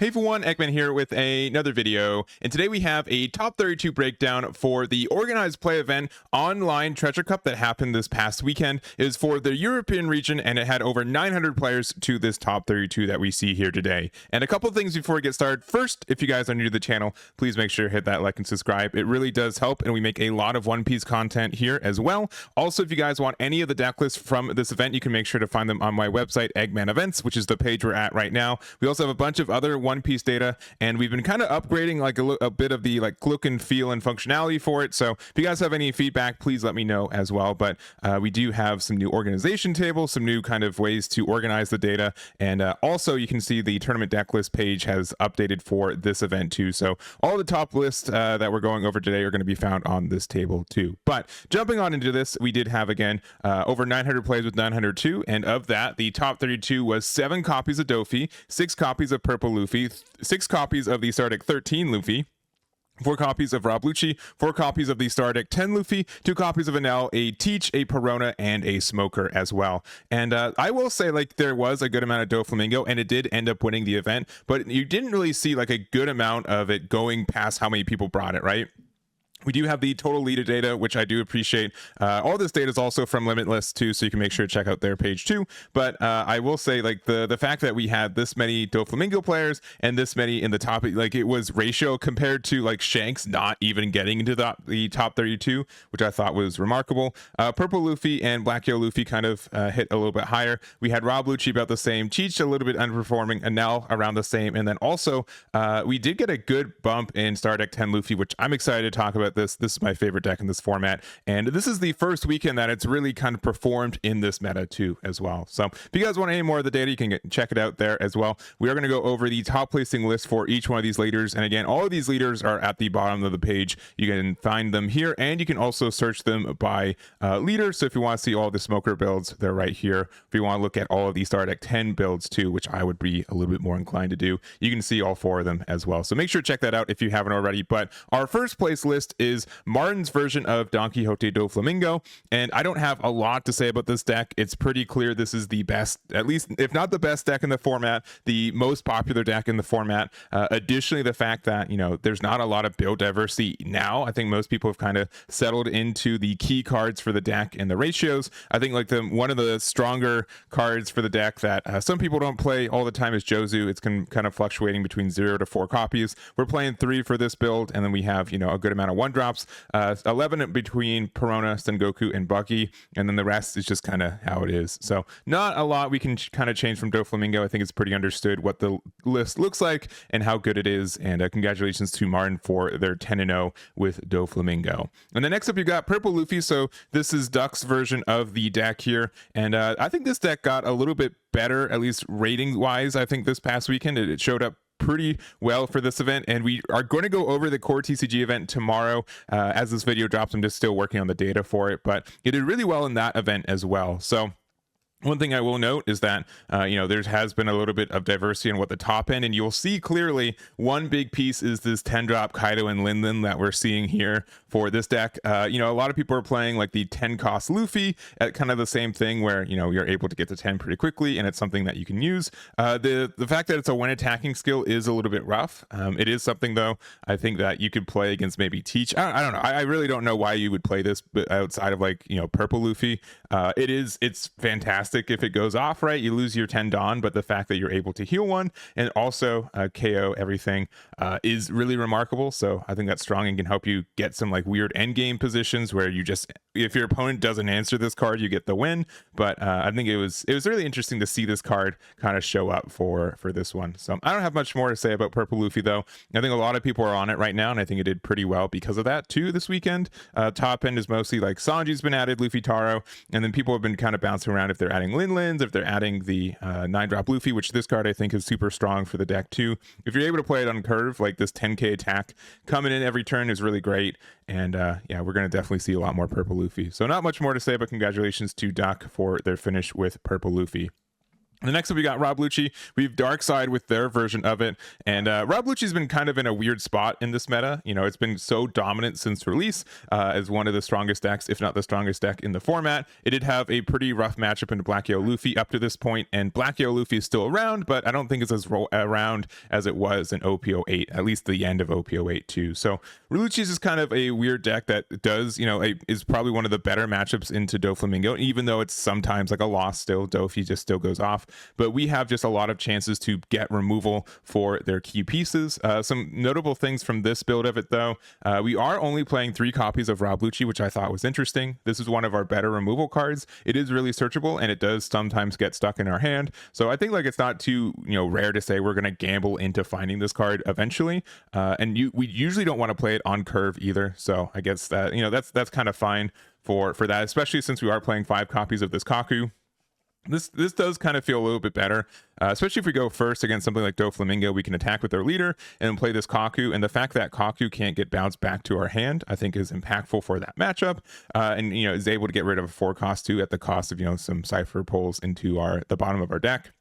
Hey everyone, Eggman here with another video, and today we have a top 32 breakdown for the organized play event online Treasure Cup that happened this past weekend. It is for the European region, and it had over 900 players to this top 32 that we see here today. And a couple of things before we get started. First, if you guys are new to the channel, please make sure to hit that like and subscribe. It really does help, and we make a lot of One Piece content here as well. Also, if you guys want any of the deck lists from this event, you can make sure to find them on my website, Eggman Events, which is the page we're at right now. We also have a bunch of other One Piece data, and we've been kind of upgrading like a bit of the like look and feel and functionality for it. So if you guys have any feedback, please let me know as well. But we do have some new organization tables, some new kind of ways to organize the data, and also you can see the tournament deck list page has updated for this event too. So all the top lists that we're going over today are going to be found on this table too. But jumping on into this, we did have again over 900 plays with 902, and of that the top 32 was 7 copies of Dofi, 6 copies of Purple Luffy, 6 copies of the Stardeck 13 Luffy, 4 copies of Robilicious, 4 copies of the Stardeck 10 Luffy, 2 copies of Enel, a Teach, a Perona, and a Smoker as well. And I will say, like, there was a good amount of Doflamingo, and it did end up winning the event, but you didn't really see like a good amount of it going past how many people brought it, right? We do have the total leader data, which I do appreciate. All this data is also from Limitless too, so you can make sure to check out their page too. But I will say, like, the fact that we had this many Doflamingo players and this many in the top, like, it was ratio compared to like Shanks not even getting into the top 32, which I thought was remarkable. Purple Luffy and Black Yellow Luffy kind of hit a little bit higher. We had Robilicious about the same, Cheech a little bit underperforming, Enel around the same, and then also we did get a good bump in Stardeck 10 Luffy, which I'm excited to talk about. This is my favorite deck in this format, and this is the first weekend that it's really kind of performed in this meta too as well. So if you guys want any more of the data, you can check it out there as well. We are going to go over the top placing list for each one of these leaders, and again, all of these leaders are at the bottom of the page. You can find them here, and you can also search them by leader. So if you want to see all the Smoker builds, they're right here. If you want to look at all of the Stardeck 10 builds too, which I would be a little bit more inclined to do, you can see all 4 of them as well. So make sure to check that out if you haven't already. But our first place list is Martin's version of Donquixote Doflamingo, and I don't have a lot to say about this deck. It's pretty clear this is the best, at least if not the best deck in the format, the most popular deck in the format. Additionally, the fact that, you know, there's not a lot of build diversity now. I think most people have kind of settled into the key cards for the deck and the ratios. I think like one of the stronger cards for the deck that some people don't play all the time is Jozu. It's kind of fluctuating between 0 to 4 copies. We're playing 3 for this build, and then we have, you know, a good amount of 1-drops. 11 between Perona, Sengoku, and Bucky, and then the rest is just kind of how it is. So not a lot we can kind of change from Doflamingo. I think it's pretty understood what the list looks like and how good it is, and congratulations to Martin for their 10-0 with Doflamingo. And then next up you got Purple Luffy. So this is Duck's version of the deck here, and I think this deck got a little bit better, at least rating wise. I think this past weekend it showed up pretty well for this event, and we are going to go over the core TCG event tomorrow as this video drops. I'm just still working on the data for it, but it did really well in that event as well. So one thing I will note is that, you know, there has been a little bit of diversity in what the top end, and you'll see clearly one big piece is this 10-drop Kaido and Lin that we're seeing here for this deck. You know, a lot of people are playing like the 10-cost Luffy at kind of the same thing where, you know, you're able to get to 10 pretty quickly, and it's something that you can use. The fact that it's a when attacking skill is a little bit rough. It is something, though, I think that you could play against maybe Teach. I don't know. I really don't know why you would play this outside of, like, you know, Purple Luffy. It's fantastic if it goes off right. You lose your 10 Dawn, but the fact that you're able to heal one and also KO everything is really remarkable. So I think that's strong and can help you get some like weird end game positions where you just, if your opponent doesn't answer this card, you get the win. But I think it was really interesting to see this card kind of show up for this one. So I don't have much more to say about Purple Luffy, though. I think a lot of people are on it right now, and I think it did pretty well because of that too this weekend. Top end is mostly like Sanji's been added, Luffy Taro, and then people have been kind of bouncing around if they're adding Lin-Lins, if they're adding the 9-drop Luffy, which this card I think is super strong for the deck too. If you're able to play it on curve, like this 10k attack coming in every turn is really great. And yeah, we're going to definitely see a lot more Purple Luffy. So not much more to say, but congratulations to Duck for their finish with Purple Luffy. The next up, we got Robilicious. We have DARKSIDE with their version of it. And Robilicious been kind of in a weird spot in this meta. You know, it's been so dominant since release as one of the strongest decks, if not the strongest deck in the format. It did have a pretty rough matchup into BlackYellow-Luffy up to this point, and BlackYellow-Luffy is still around, but I don't think it's as around as it was in OP08, at least the end of OP08 too. So Robilicious is kind of a weird deck that does, you know, is probably one of the better matchups into Doflamingo, even though it's sometimes like a loss still. Dofi just still goes off. But we have just a lot of chances to get removal for their key pieces. Some notable things from this build of it, though. We are only playing 3 copies of Robilicious, which I thought was interesting. This is one of our better removal cards. It is really searchable, and it does sometimes get stuck in our hand. So I think like it's not too, you know, rare to say we're going to gamble into finding this card eventually. And we usually don't want to play it on curve either. So I guess that, you know, that's kind of fine for that, especially since we are playing 5 copies of this Kaku. This does kind of feel a little bit better, especially if we go first against something like Doflamingo. We can attack with our leader and play this Kaku, and the fact that Kaku can't get bounced back to our hand, I think, is impactful for that matchup. And you know, is able to get rid of a 4 cost too at the cost of, you know, some Cypher pulls into the bottom of our deck.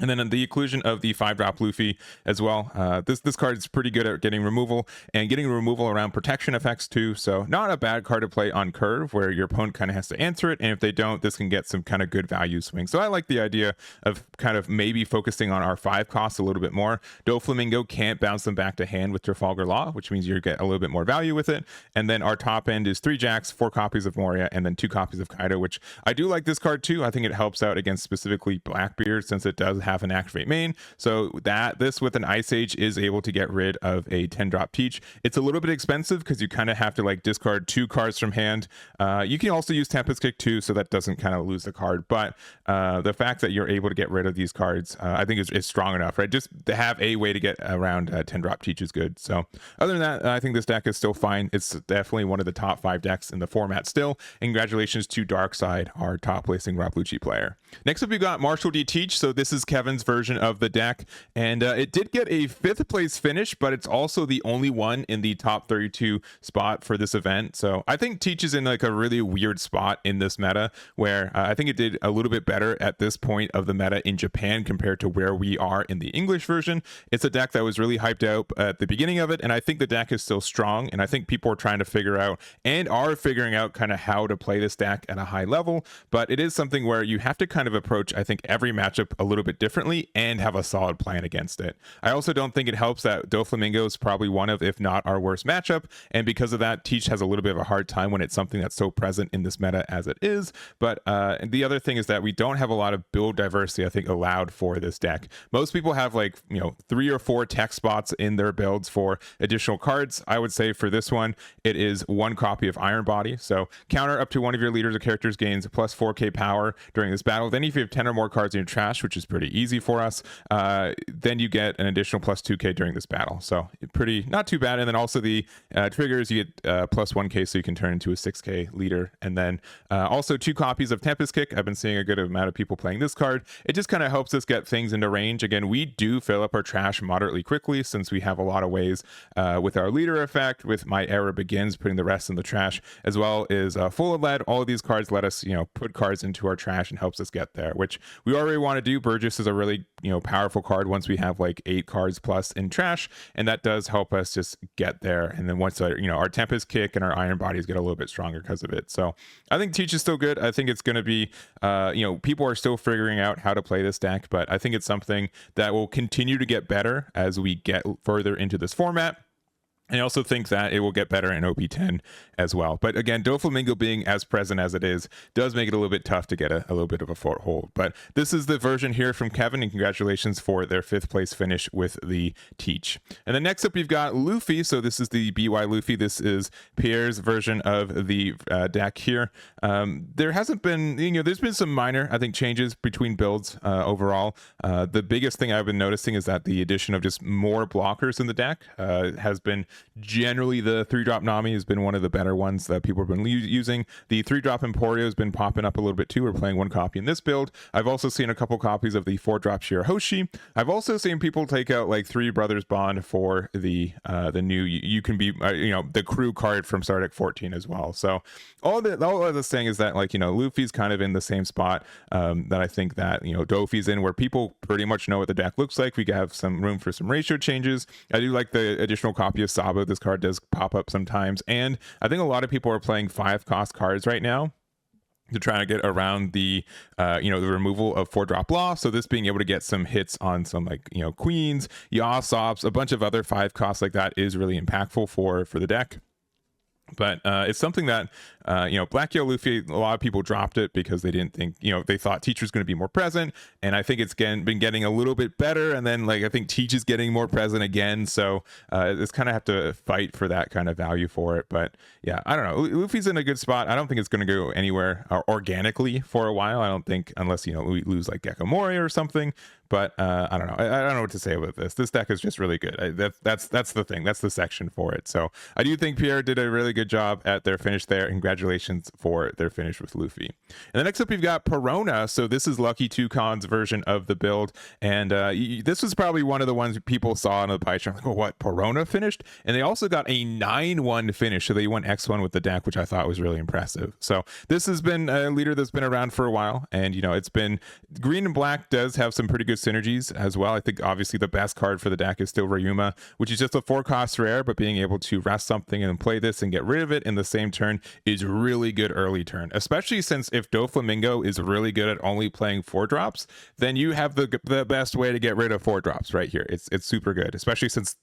And then the inclusion of the 5-drop Luffy as well. This card is pretty good at getting removal and getting removal around protection effects too. So not a bad card to play on curve where your opponent kind of has to answer it. And if they don't, this can get some kind of good value swing. So I like the idea of kind of maybe focusing on our 5 costs a little bit more. Doflamingo can't bounce them back to hand with Trafalgar Law, which means you get a little bit more value with it. And then our top end is 3 Jacks, 4 copies of Moria, and then 2 copies of Kaido, which I do like this card too. I think it helps out against specifically Blackbeard since it does have an activate main, so that this with an Ice Age is able to get rid of a 10-drop Teach. It's a little bit expensive because you kind of have to like discard 2 cards from hand. You can also use Tempest Kick too, so that doesn't kind of lose the card, but the fact that you're able to get rid of these cards I think is strong enough, right? Just to have a way to get around 10-drop Teach is good. So other than that, I think this deck is still fine. It's definitely one of the top 5 decks in the format still. And congratulations to DARKSIDE, our top placing Robilicious player. Next up, we got Marshall.D.Teach. So this is Kevin's version of the deck, and it did get a 5th place finish, but it's also the only one in the top 32 spot for this event. So I think Teach is in like a really weird spot in this meta where I think it did a little bit better at this point of the meta in Japan compared to where we are in the English version. It's a deck that was really hyped out at the beginning of it, and I think the deck is still strong, and I think people are trying to figure out and are figuring out kind of how to play this deck at a high level. But it is something where you have to kind of approach, I think, every matchup a little bit differently and have a solid plan against it. I also don't think it helps that Doflamingo is probably one of, if not our worst matchup, and because of that, Teach has a little bit of a hard time when it's something that's so present in this meta as it is. But the other thing is that we don't have a lot of build diversity, I think, allowed for this deck. Most people have like, you know, 3 or 4 tech spots in their builds for additional cards. I would say for this one, it is 1 copy of Iron Body. So counter up to one of your leaders or characters gains plus 4k power during this battle. Then if you have 10 or more cards in your trash, which is pretty easy for us, then you get an additional plus 2k during this battle. So pretty, not too bad. And then also the triggers, you get plus 1k, so you can turn into a 6k leader. And then also 2 copies of Tempest Kick. I've been seeing a good amount of people playing this card. It just kind of helps us get things into range. Again, we do fill up our trash moderately quickly since we have a lot of ways with our leader effect, with My Era Begins, putting the rest in the trash, as well as Full of Lead. All of these cards let us, you know, put cards into our trash and helps us get there, which we already want to do. Burgess is a really, you know, powerful card once we have like 8 cards plus in trash, and that does help us just get there. And then once you know, our Tempest Kick and our Iron Bodies get a little bit stronger because of it. So I think Teach is still good. I think it's going to be you know, people are still figuring out how to play this deck, but I think it's something that will continue to get better as we get further into this format. I also think that it will get better in OP10 as well. But again, Doflamingo being as present as it is does make it a little bit tough to get a little bit of a foothold. But this is the version here from Kevin, and congratulations for their 5th place finish with the Teach. And then next up, we've got Luffy. So this is the BY Luffy. This is pereAr's version of the deck here. There hasn't been, you know, there's been some minor, I think, changes between builds overall. The biggest thing I've been noticing is that the addition of just more blockers in the deck has been Generally, the 3-drop Nami has been one of the better ones that people have been using. The 3-drop Emporio has been popping up a little bit too. We're playing one copy in this build. I've also seen a couple copies of the 4-drop Shirahoshi. I've also seen people take out like 3 Brothers Bond for the new you can be the crew card from Star Trek 14 as well. So all of this thing is that, like, Luffy's kind of in the same spot that I think that Dofi's in, where people pretty much know what the deck looks like. We have some room for some ratio changes. I do like the additional copy of Sabo. This card does pop up sometimes, and I think a lot of people are playing 5-cost cards right now to try to get around the the removal of 4-drop law. So this being able to get some hits on some Queens, Yasop's, a bunch of other 5 costs like that is really impactful for the deck. But it's something that Black Yellow Luffy, a lot of people dropped it because they didn't think, they thought Teach was going to be more present, and I think it's been getting a little bit better, and then I think Teach is getting more present again, so it's kind of have to fight for that kind of value for it. But yeah, I don't know, Luffy's in a good spot. I don't think it's going to go anywhere organically for a while. I don't think, unless we lose like Gecko Mori or something. But I don't know. I don't know what to say about this. This deck is just really good. That's the thing. That's the section for it. So I do think pereAr did a really good job at their finish there. Congratulations for their finish with Luffy. And then next up, we've got Perona. So this is LuckyToucan's version of the build. And this was probably one of the ones people saw on the pie chart. Like, oh, what? Perona finished? And they also got a 9-1 finish. So they went X1 with the deck, which I thought was really impressive. So this has been a leader that's been around for a while. And, it's been green and black does have some pretty good synergies as well. I think obviously the best card for the deck is still Ryuma, which is just a 4-cost rare, but being able to rest something and play this and get rid of it in the same turn is really good early turn, especially since if Doflamingo is really good at only playing 4-drops, then you have the best way to get rid of 4-drops right here. It's super good, especially since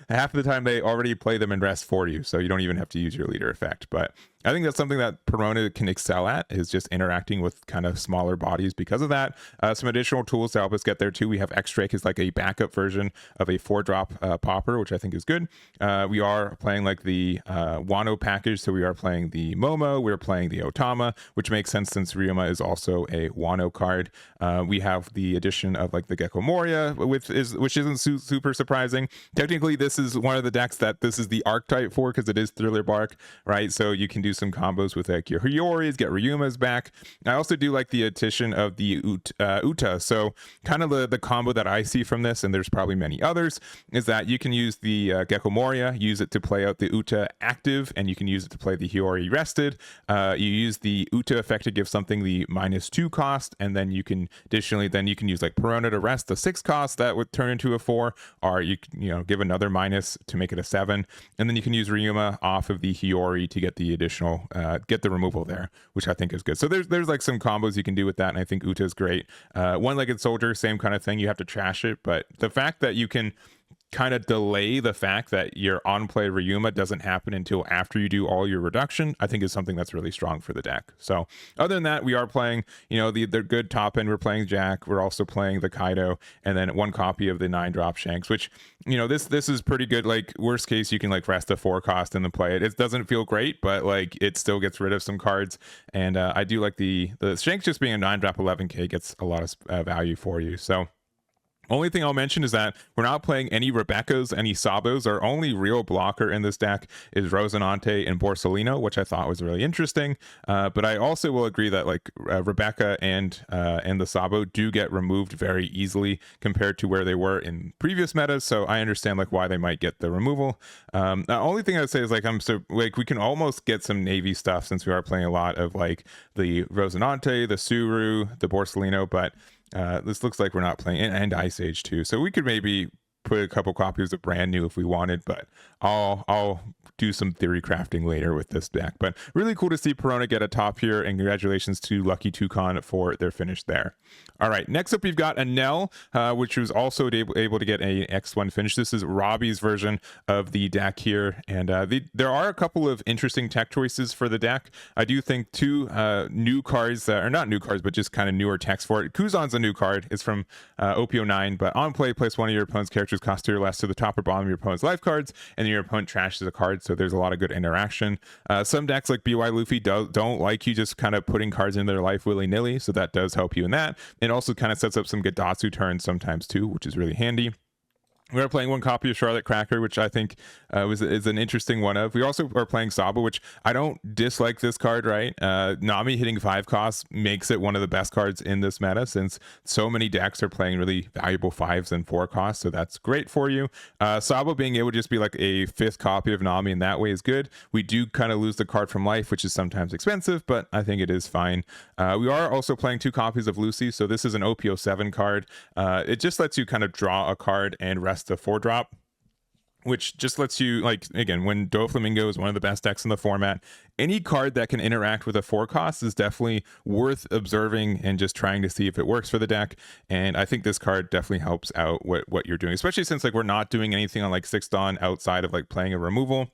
half of the time they already play them and rest for you, so you don't even have to use your leader effect. But I think that's something that Perona can excel at, is just interacting with kind of smaller bodies because of that. Some additional tools to help us get there too. We have X-Drake is like a backup version of a 4-drop popper, which I think is good. We are playing like the Wano package, so we are playing the Momo, we're playing the Otama, which makes sense since Ryuma is also a Wano card. We have the addition of like the Gecko Moria, which isn't super surprising. Technically, this is one of the decks that this is the archetype for, because it is Thriller Bark, right? So you can do some combos with like your Hyoris, get Ryumas back. I also do like the addition of the Uta. So kind of the combo that I see from this, and there's probably many others, is that you can use the Gecko Moria, use it to play out the Uta active, and you can use it to play the Hiyori rested. You use the Uta effect to give something the -2 cost, and then you can additionally use like Perona to rest the 6 cost that would turn into a 4, or you give another minus to make it a 7, and then you can use Ryuma off of the Hiyori to get the additional get the removal there, which I think is good. So there's like some combos you can do with that, and I think Uta is great. One-legged soldier, same kind of thing. You have to trash it, but the fact that you can kind of delay the fact that your on-play Ryuma doesn't happen until after you do all your reduction, I think is something that's really strong for the deck. So other than that, we are playing, the good top end. We're playing Jack. We're also playing the Kaido, and then one copy of the 9-drop Shanks, which, this is pretty good. Like, worst case, you can like rest a 4 cost and then play it. It doesn't feel great, but like it still gets rid of some cards. And I do like the Shanks just being a 9-drop 11k gets a lot of value for you. So only thing I'll mention is that we're not playing any Rebecca's, any Sabos. Our only real blocker in this deck is Rosinante and Borsellino, which I thought was really interesting. But I also will agree that like Rebecca and the Sabo do get removed very easily compared to where they were in previous metas. So I understand like why they might get the removal. The only thing I would say is like we can almost get some Navy stuff since we are playing a lot of like the Rosinante, the Suru, the Borsellino, but this looks like we're not playing, and Ice Age too, so we could maybe put a couple copies of brand new if we wanted, but I'll do some theory crafting later with this deck. But really cool to see Perona get a top here, and congratulations to LuckyToucan for their finish there. All right, next up we've got Enel, which was also able to get a X1 finish. This is Robbie's version of the deck here, and there are a couple of interesting tech choices for the deck. I do think 2 new cards, or not new cards, but just kind of newer techs for it. Kuzan's a new card. It's from OP09, but on play, place one of your opponent's characters cost 2 or less to the top or bottom of your opponent's life cards, and then your opponent trashes a card, so there's a lot of good interaction. Some decks like BY Luffy don't like you just kind of putting cards in their life willy-nilly, so that does help you in that. It also kind of sets up some Gadatsu turns sometimes too, which is really handy. We are playing one copy of Charlotte Cracker, which I think is an interesting one of. We also are playing Saba, which I don't dislike this card, right? Nami hitting 5 costs makes it one of the best cards in this meta, since so many decks are playing really valuable 5s and 4 costs, so that's great for you. Saba being able to just be like a 5th copy of Nami in that way is good. We do kind of lose the card from life, which is sometimes expensive, but I think it is fine. We are also playing 2 copies of Lucci, so this is an OP07 card. It just lets you kind of draw a card and rest the 4-drop, which just lets you, like, again, when Doflamingo is one of the best decks in the format, any card that can interact with a 4 cost is definitely worth observing and just trying to see if it works for the deck. And I think this card definitely helps out what you're doing, especially since like we're not doing anything on like 6 Dawn outside of like playing a removal.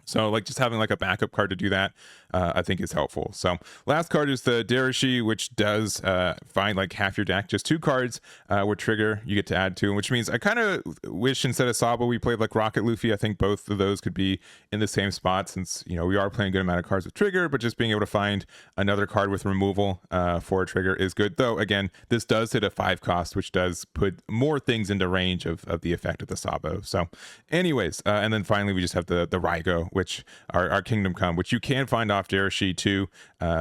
So like just having like a backup card to do that, I think is helpful. So last card is the Darashi, which does find like half your deck, just 2 cards with trigger you get to add to, which means I kind of wish instead of Saba we played like Rocket Luffy. I think both of those could be in the same spot, since you know we are playing a good amount of cards with trigger, but just being able to find another card with removal for a trigger is good. Though again, this does hit a 5 cost, which does put more things into range of the effect of the Sabo. So anyways, and then finally we just have the Raigo, which our Kingdom Come, which you can find off Darashi too.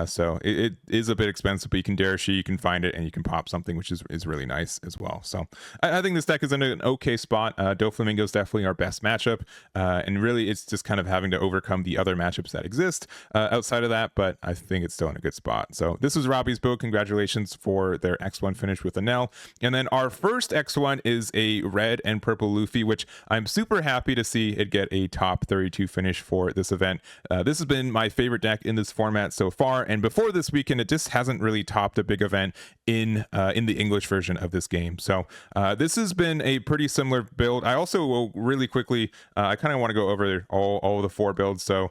So it is a bit expensive, but you can Darashi, you can find it, and you can pop something, which is really nice as well. So I think this deck is in an okay spot. Doflamingo is definitely our best matchup, and really it's just kind of having to overcome the other matchups that exist outside of that, but I think it's still in a good spot. So this is Robbie's build. Congratulations for their X1 finish with Enel. And then our first X1 is a red and purple Luffy, which I'm super happy to see it get a top 32 finish for this event. This has been my favorite deck in this format so far, and before this weekend it just hasn't really topped a big event in the English version of this game. So this has been a pretty similar build. I also will really quickly, I kind of want to go over all the 4 builds so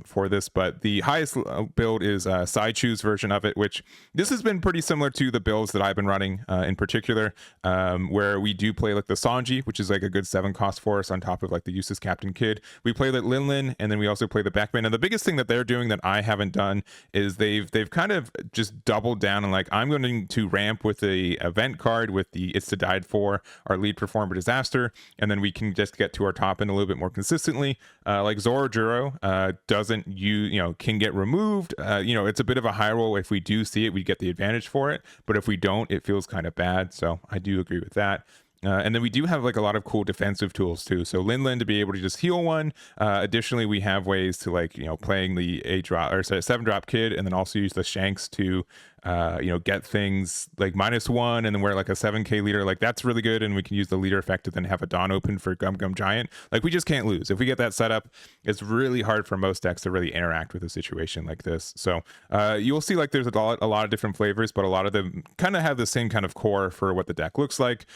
for this, but the highest build is Szychu's version of it, which this has been pretty similar to the builds that I've been running in particular, where we do play like the Sanji, which is like a good 7 cost for us on top of like the Useless Captain Kid. We play like Linlin, and then we also play the Beckman. And the biggest thing that they're doing that I haven't done is they've kind of just doubled down and like, I'm going to ramp with the event card with the It's to Died For, our lead performer disaster, and then we can just get to our top end a little bit more consistently. Like Zorojuro doesn't can get removed. It's a bit of a high roll. If we do see it, we get the advantage for it, but if we don't, it feels kind of bad. So I do agree with that. And then we do have like a lot of cool defensive tools too. So Linlin to be able to just heal 1. Additionally, we have ways to like, playing the 7-drop kid, and then also use the Shanks to get things like -1 and then wear like a 7k leader. Like that's really good, and we can use the leader effect to then have a Dawn open for Gum Gum Giant. Like we just can't lose if we get that set up. It's really hard for most decks to really interact with a situation like this. So you'll see like there's a lot of different flavors, but a lot of them kind of have the same kind of core for what the deck looks like,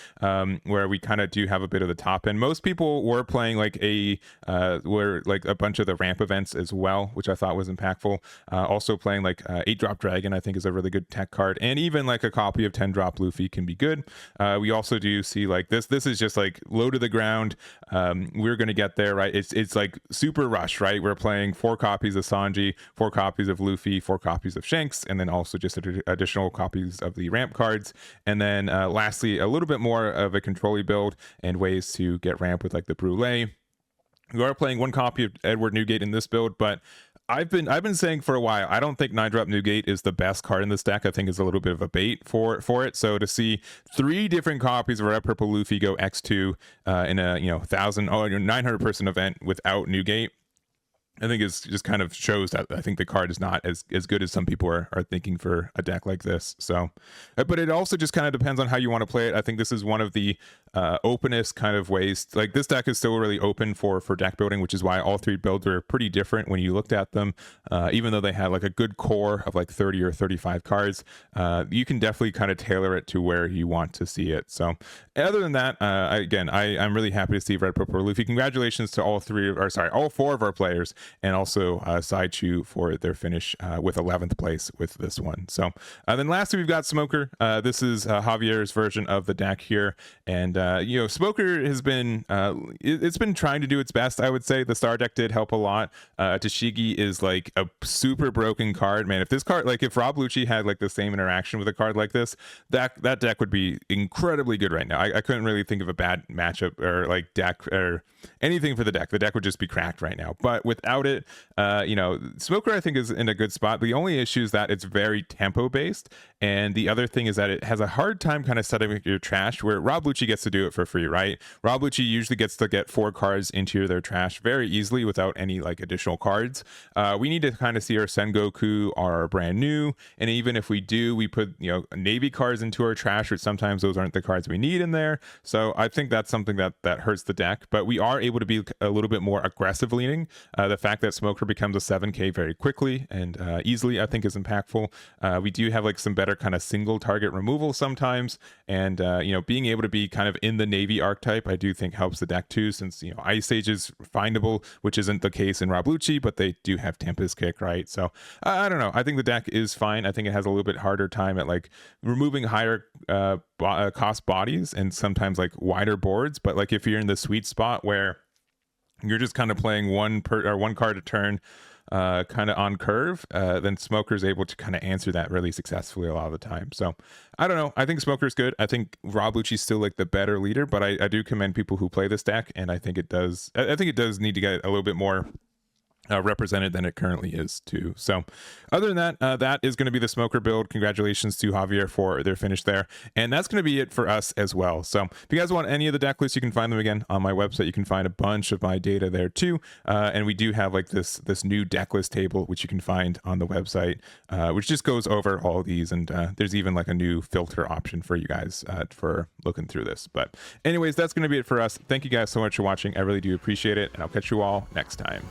where we kind of do have a bit of the top end. Most people were playing like a bunch of the ramp events as well, which I thought was impactful. Also playing like 8-drop Dragon, I think is a really good tech card, and even like a copy of 10-drop Luffy can be good. We also do see like this is just like low to the ground. We're gonna get there, right? It's like super rush, right? We're playing 4 copies of Sanji, 4 copies of Luffy, 4 copies of Shanks, and then also just additional copies of the ramp cards. And then lastly, a little bit more of a control build and ways to get ramp with like the Brûlée. We are playing 1 copy of Edward Newgate in this build, but I've been saying for a while, I don't think 9-drop Newgate is the best card in this deck. I think it's a little bit of a bait for it. So to see 3 different copies of Red Purple Luffy go X2 in a 900 person event without Newgate, I think it's just kind of shows that I think the card is not as good as some people are thinking for a deck like this. So, but it also just kind of depends on how you want to play it. I think this is one of the openest kind of ways. Like this deck is still really open for deck building, which is why all 3 builds are pretty different when you looked at them. Even though they had like a good core of like 30 or 35 cards, you can definitely kind of tailor it to where you want to see it. So other than that, I'm really happy to see Red Purple Luffy. Congratulations to all 4 of our players. and also Szychu for their finish with 11th place with this one. So then lastly, we've got Smoker. This is Javier's version of the deck here, and you know, Smoker has been it's been trying to do its best. I would say the star deck did help a lot. Tashigi is like a super broken card, man. If this card, like if Rob Lucci had like the same interaction with a card like this, that deck would be incredibly good right now. I couldn't really think of a bad matchup or like deck or anything for the deck. The deck would just be cracked right now. But without it, you know, Smoker I think is in a good spot. The only issue is that it's very tempo based, and the other thing is that it has a hard time kind of setting your trash, where Rob Lucci gets to do it for free, right? Rob Lucci usually gets to get 4 cards into their trash very easily without any like additional cards. We need to kind of see our Sengoku are brand new, and even if we do, we put, you know, Navy cards into our trash, or sometimes those aren't the cards we need in there. So I think that's something that hurts the deck, but we are able to be a little bit more aggressive leaning. The fact that Smoker becomes a 7k very quickly and easily, I think, is impactful. We do have like some better kind of single target removal sometimes, and you know, being able to be kind of in the Navy archetype, I do think helps the deck too, since, you know, Ice Age is findable, which isn't the case in Rob Lucci, but they do have Tempest Kick, right? So I don't know. I think the deck is fine. I think it has a little bit harder time at like removing higher cost bodies and sometimes like wider boards, but like if you're in the sweet spot where you're just kind of playing one card a turn, kind of on curve, then Smoker's able to kind of answer that really successfully a lot of the time. So I don't know. I think Smoker's good. I think Rob Lucci's still like the better leader, but I do commend people who play this deck, and I think it does need to get a little bit more represented than it currently is too. So other than that, that is going to be the Smoker build. Congratulations to Javier for their finish there, and that's going to be it for us as well. So if you guys want any of the deck lists, you can find them again on my website. You can find a bunch of my data there too, and we do have like this new deck list table which you can find on the website, which just goes over all of these, and there's even like a new filter option for you guys for looking through this. But anyways, that's going to be it for us. Thank you guys so much for watching. I really do appreciate it, and I'll catch you all next time.